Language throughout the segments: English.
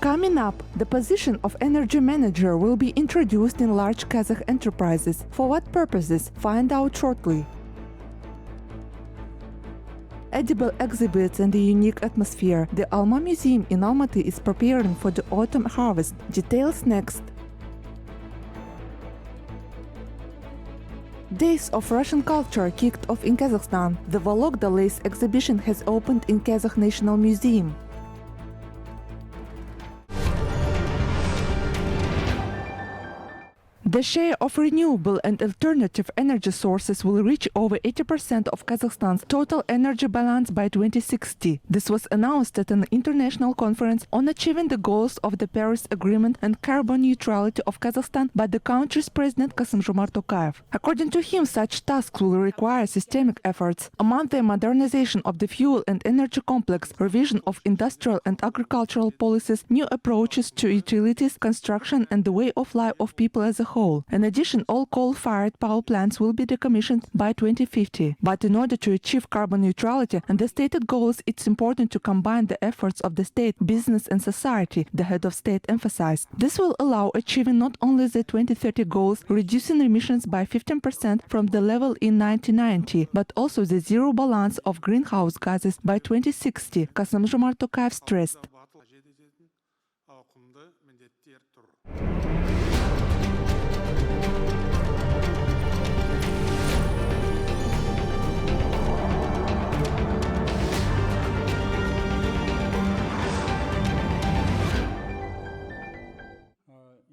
Coming up, the position of energy manager will be introduced in large Kazakh enterprises. For what purposes? Find out shortly. Edible exhibits and a unique atmosphere. The Alma Museum in Almaty is preparing for the autumn harvest. Details next. Days of Russian culture kicked off in Kazakhstan. The Vologda lace exhibition has opened in Kazakh National Museum. The share of renewable and alternative energy sources will reach over 80% of Kazakhstan's total energy balance by 2060. This was announced at an international conference on achieving the goals of the Paris Agreement and carbon neutrality of Kazakhstan by the country's president Kassym-Jomart Tokayev. According to him, such tasks will require systemic efforts. Among them, modernization of the fuel and energy complex, revision of industrial and agricultural policies, new approaches to utilities, construction, and the way of life of people as a whole. In addition, all coal-fired power plants will be decommissioned by 2050. But in order to achieve carbon neutrality and the stated goals, it's important to combine the efforts of the state, business and society, the head of state emphasized. This will allow achieving not only the 2030 goals, reducing emissions by 15% from the level in 1990, but also the zero balance of greenhouse gases by 2060, Kassym-Jomart Tokayev stressed.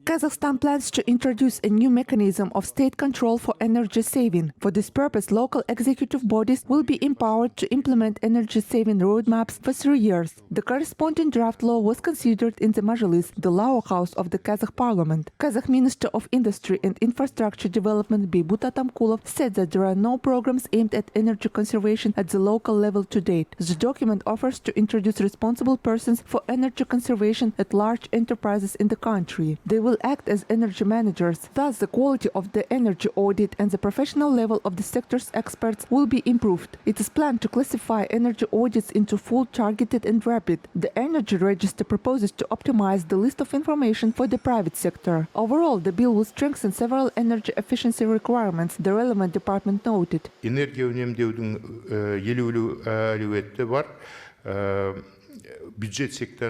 Kazakhstan plans to introduce a new mechanism of state control for energy saving. For this purpose, local executive bodies will be empowered to implement energy-saving roadmaps for 3 years. The corresponding draft law was considered in the Mazhilis, the lower house of the Kazakh parliament. Kazakh Minister of Industry and Infrastructure Development Beybuta Tamkulov said that there are no programs aimed at energy conservation at the local level to date. The document offers to introduce responsible persons for energy conservation at large enterprises in the country. They will act as energy managers. Thus, the quality of the energy audit and the professional level of the sector's experts will be improved. It is planned to classify energy audits into full, targeted and rapid. The Energy Register proposes to optimize the list of information for the private sector. Overall, the bill will strengthen several energy efficiency requirements, the relevant department noted. Энергия үнемдеудің елеулі әлеуеті бар.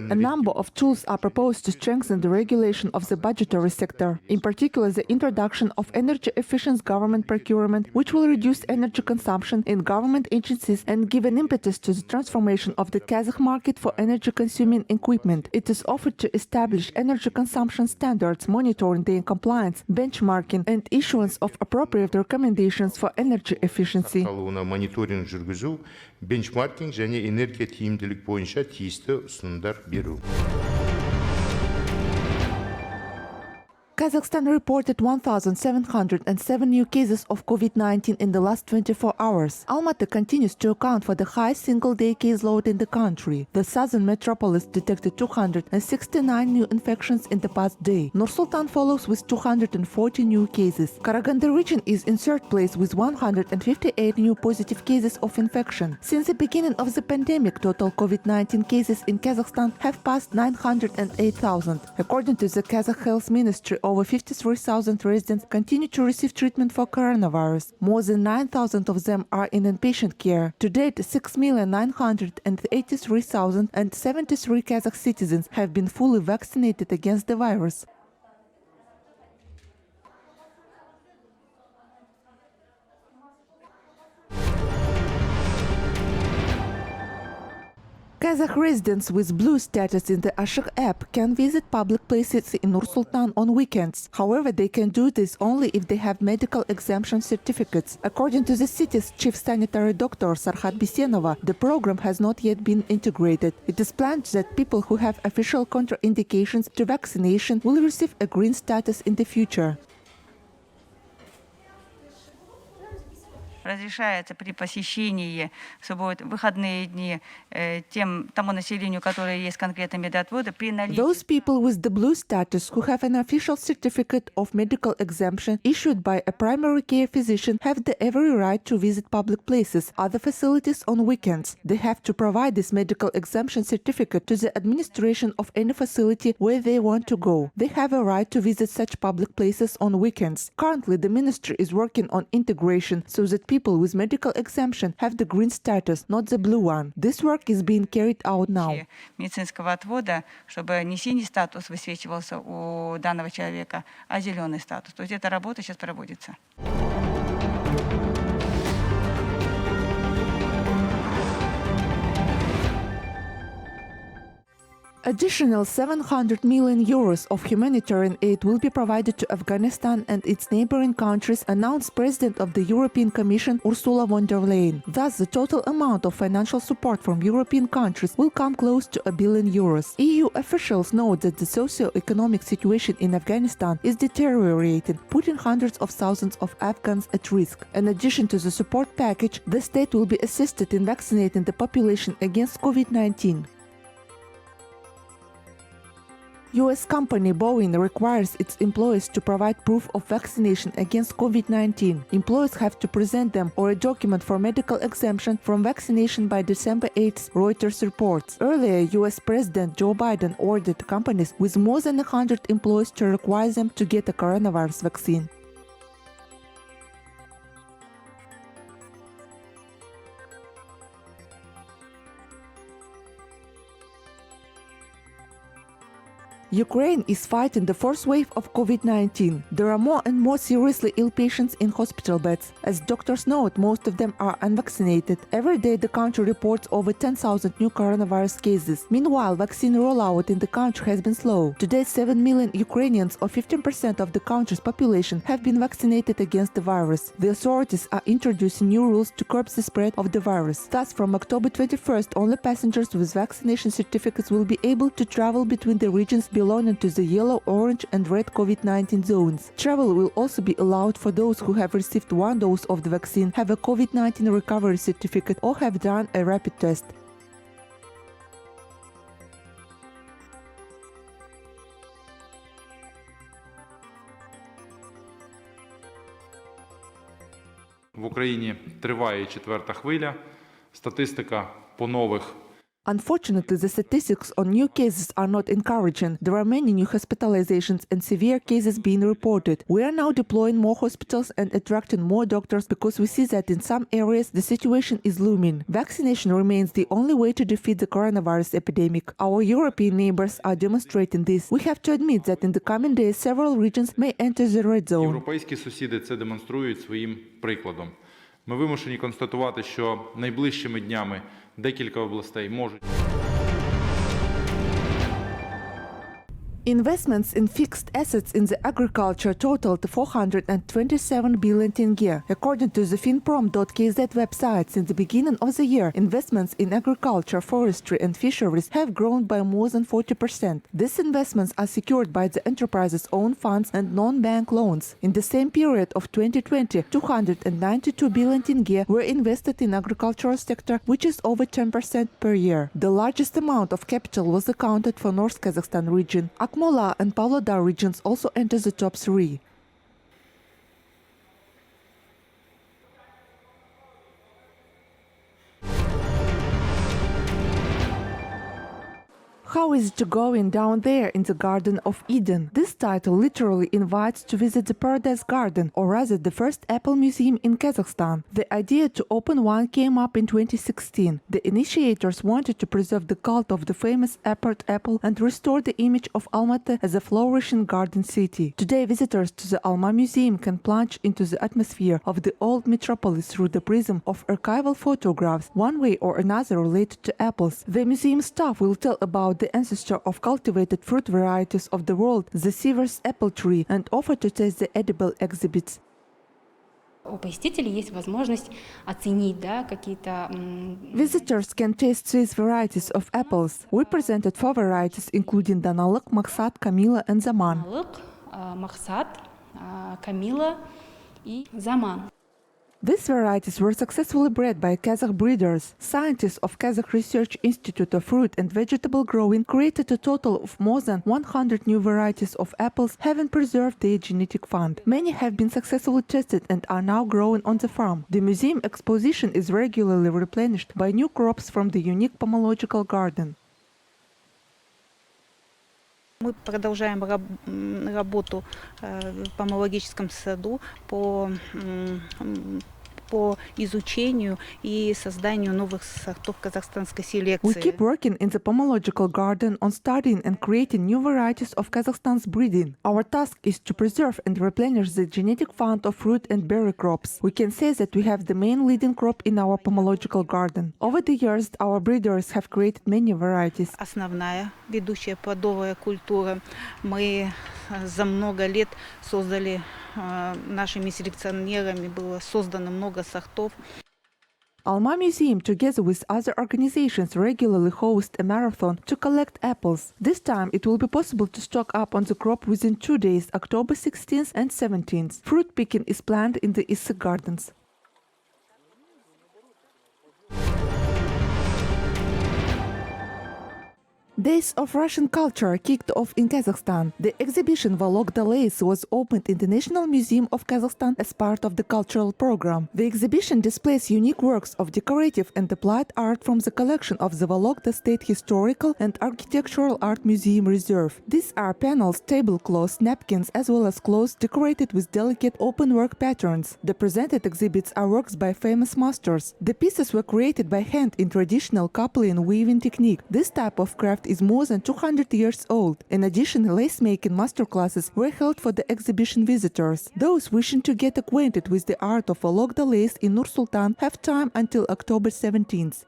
A number of tools are proposed to strengthen the regulation of the budgetary sector, in particular the introduction of energy-efficient government procurement, which will reduce energy consumption in government agencies and give an impetus to the transformation of the Kazakh market for energy-consuming equipment. It is offered to establish energy consumption standards, monitoring their compliance, benchmarking, and issuance of appropriate recommendations for energy efficiency. Мониторинг жүргізу, бенчмаркинг және энергия тиімділік бойынша тиісті ұсынымдар беру. Kazakhstan reported 1,707 new cases of COVID-19 in the last 24 hours. Almaty continues to account for the highest single-day caseload in the country. The southern metropolis detected 269 new infections in the past day. Nur-Sultan follows with 240 new cases. Karaganda region is in third place with 158 new positive cases of infection. Since the beginning of the pandemic, total COVID-19 cases in Kazakhstan have passed 908,000. According to the Kazakh Health Ministry, over 53,000 residents continue to receive treatment for coronavirus. More than 9,000 of them are in inpatient care. To date, 6,983,073 Kazakh citizens have been fully vaccinated against the virus. Kazakh residents with blue status in the Ashik app can visit public places in Nur-Sultan on weekends. However, they can do this only if they have medical exemption certificates. According to the city's chief sanitary doctor Sarhat Bisenova, the program has not yet been integrated. It is planned that people who have official contraindications to vaccination will receive a green status in the future. Разрешается при посещении в субботу, выходные дни тому населению, которое есть конкретно медотвода, при наличии. Those people with the blue status who have an official certificate of medical exemption issued by a primary care physician have the every right to visit public places, other facilities on weekends. They have to provide this medical exemption certificate to the administration of any facility where they want to go. They have a right to visit such public places on weekends. Currently, the ministry is working on integration so that people with medical exemption have the green status, not the blue one. This work is being carried out now. Медицинского отвода, чтобы не синий статус высвечивался у данного человека, а зеленый статус. То есть эта работа сейчас проводится. Additional 700 million euros of humanitarian aid will be provided to Afghanistan and its neighboring countries, announced President of the European Commission Ursula von der Leyen. Thus, the total amount of financial support from European countries will come close to €1 billion. EU officials note that the socio-economic situation in Afghanistan is deteriorating, putting hundreds of thousands of Afghans at risk. In addition to the support package, the state will be assisted in vaccinating the population against COVID-19. US company Boeing requires its employees to provide proof of vaccination against COVID-19. Employees have to present them or a document for medical exemption from vaccination by December 8, Reuters reports. Earlier, US President Joe Biden ordered companies with more than 100 employees to require them to get a coronavirus vaccine. Ukraine is fighting the fourth wave of COVID-19. There are more and more seriously ill patients in hospital beds. As doctors note, most of them are unvaccinated. Every day the country reports over 10,000 new coronavirus cases. Meanwhile, vaccine rollout in the country has been slow. Today, 7 million Ukrainians, or 15% of the country's population, have been vaccinated against the virus. The authorities are introducing new rules to curb the spread of the virus. Thus, from October 21st, only passengers with vaccination certificates will be able to travel between the regions belonging to the yellow, orange and red COVID-19 zones. Travel will also be allowed for those who have received one dose of the vaccine, have a COVID-19 recovery certificate or have done a rapid test. В Україні триває четверта хвиля. Статистика по нових. Unfortunately, the statistics on new cases are not encouraging. There are many new hospitalizations and severe cases being reported. We are now deploying more hospitals and attracting more doctors because we see that in some areas the situation is looming. Vaccination remains the only way to defeat the coronavirus epidemic. Our European neighbors are demonstrating this. We have to admit that in the coming days several regions may enter the red zone. Європейські сусіди це демонструють своїм прикладом. Ми вимушені констатувати, що найближчими днями декілька областей можуть. Investments in fixed assets in the agriculture totaled 427 billion tenge. According to the finprom.kz website, since the beginning of the year, investments in agriculture, forestry and fisheries have grown by more than 40%. These investments are secured by the enterprise's own funds and non-bank loans. In the same period of 2020, 292 billion tenge were invested in agricultural sector, which is over 10% per year. The largest amount of capital was accounted for North Kazakhstan region. Akmola and Pavlodar regions also enter the top 3. How is it going down there in the Garden of Eden? This title literally invites to visit the Paradise Garden, or rather the first Apple Museum in Kazakhstan. The idea to open one came up in 2016. The initiators wanted to preserve the cult of the famous apple and restore the image of Almaty as a flourishing garden city. Today, visitors to the Alma Museum can plunge into the atmosphere of the old metropolis through the prism of archival photographs, one way or another related to apples. The museum staff will tell about the ancestor of cultivated fruit varieties of the world, the Siever's apple tree, and offer to taste the edible exhibits. У посетителей есть возможность оценить, какие-то... Visitors can taste these varieties of apples. We presented 4 varieties, including Danalıq, Maksat, Kamila, and Zaman. Danalıq, Maksat, Kamila и Zaman. These varieties were successfully bred by Kazakh breeders. Scientists of Kazakh Research Institute of Fruit and Vegetable Growing created a total of more than 100 new varieties of apples, having preserved their genetic fund. Many have been successfully tested and are now growing on the farm. The museum exposition is regularly replenished by new crops from the unique pomological garden. Мы продолжаем работу в помологическом саду по изучению и созданию новых сортов казахстанской селекции. We keep working in the pomological garden on studying and creating new varieties of Kazakhstan's breeding. Our task is to preserve and replenish the genetic fund of fruit and berry crops. We can say that we have the main leading crop in our pomological garden. Over the years, our breeders have created many varieties. Основная ведущая плодовая культура. Мы за много лет создали, нашими селекционерами было создано много сортов. Alma Museum, together with other organizations, regularly hosts a marathon to collect apples. This time, it will be possible to stock up on the crop within 2 days, October 16th and 17th. Fruit picking is planned in the Issik Gardens. Days of Russian Culture kicked off in Kazakhstan. The exhibition Volok Dalays was opened in the National Museum of Kazakhstan as part of the cultural program. The exhibition displays unique works of decorative and applied art from the collection of the Vologda State Historical and Architectural Art Museum Reserve. These are panels, tablecloths, napkins, as well as clothes decorated with delicate open-work patterns. The presented exhibits are works by famous masters. The pieces were created by hand in traditional coupling weaving technique. This type of craft is more than 200 years old. In addition, lace-making masterclasses were held for the exhibition visitors. Those wishing to get acquainted with the art of Vologda lace in Nur-Sultan have time until October 17th.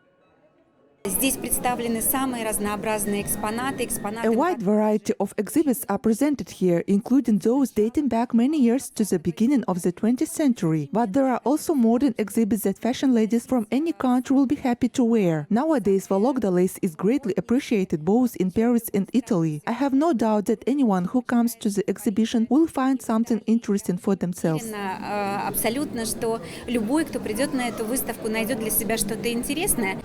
Здесь представлены самые разнообразные экспонаты. A wide variety of exhibits are presented here, including those dating back many years to the beginning of the 20th century. But there are also modern exhibits that fashion ladies from any country will be happy to wear. Nowadays, Vologda lace is greatly appreciated both in Paris and Italy. I have no doubt that anyone who comes to the exhibition will find something interesting for themselves. Абсолютно, что любой, кто придет на эту выставку, найдет для себя что-то интересное.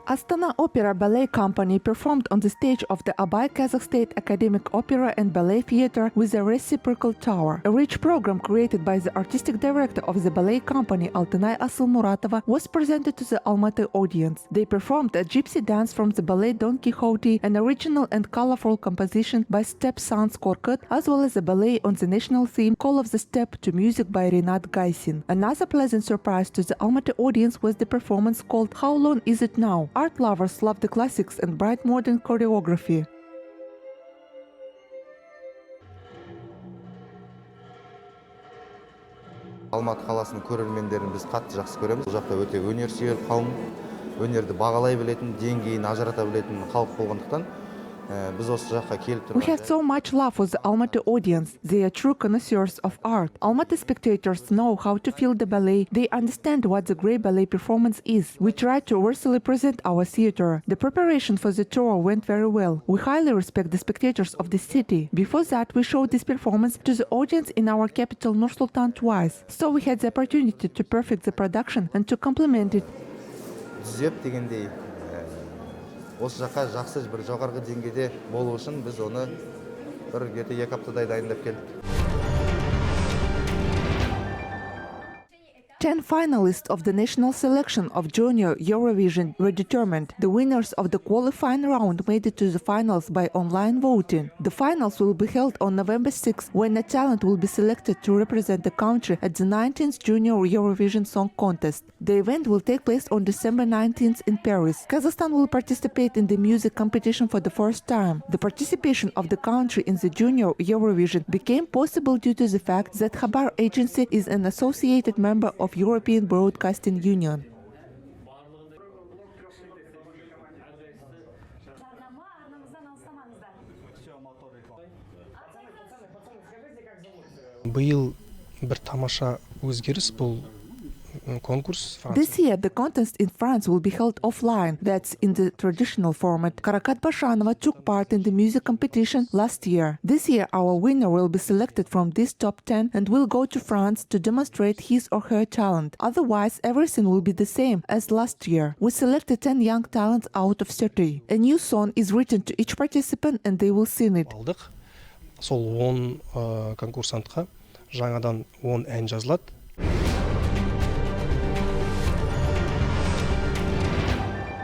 Astana Opera Ballet Company performed on the stage of the Abay Kazakh State Academic Opera and Ballet Theatre with a reciprocal tower. A rich program created by the artistic director of the ballet company Altynay Asylmuratova was presented to the Almaty audience. They performed a gypsy dance from the ballet Don Quixote, an original and colorful composition by Steppe Sons Korkut, as well as a ballet on the national theme Call of the Steppe to music by Rinat Gaisin. Another pleasant surprise to the Almaty audience was the performance called How Long Is It Now? Art lovers love the classics and bright modern choreography. Алматы қаласының көрермендерін біз қатты жақсы көреміз. Бұл жақта өте өнерсүйер қауым, өнерді бағалай білетін, деңгейін ажырата білетін халық болғандықтан biz осы жаққа келіп тұрмыз. We have so much love for the Almaty audience. They are true connoisseurs of art. Almaty spectators know how to feel the ballet. They understand what the great ballet performance is. We try to versatily present our theater. The preparation for the tour went very well. We highly respect the spectators of the city. Before that, we showed this performance to the audience in our capital Nur-Sultan twice. So we had the opportunity to perfect the production and to complement it. Түзеп дегендей осы жаққа жақсы бір жоғарғы деңгейде болу үшін біз оны бір 2 аптадай дайындап келдік. 10 finalists of the national selection of Junior Eurovision were determined. The winners of the qualifying round made it to the finals by online voting. The finals will be held on November 6, when a talent will be selected to represent the country at the 19th Junior Eurovision Song Contest. The event will take place on December 19th in Paris. Kazakhstan will participate in the music competition for the first time. The participation of the country in the Junior Eurovision became possible due to the fact that Khabar Agency is an associated member of European Broadcasting Union. Биыл бір тамаша өзгеріс бұл конкурс This year, the contest in France will be held offline. That's in the traditional format. Karakat Bashanova took part in the music competition last year. This year, our winner will be selected from this top 10 and will go to France to demonstrate his or her talent. Otherwise, everything will be the same as last year. We selected 10 young talents out of 30. A new song is written to each participant and they will sing it. Сол 10 конкурсантқа жаңадан 10 ән жазылады.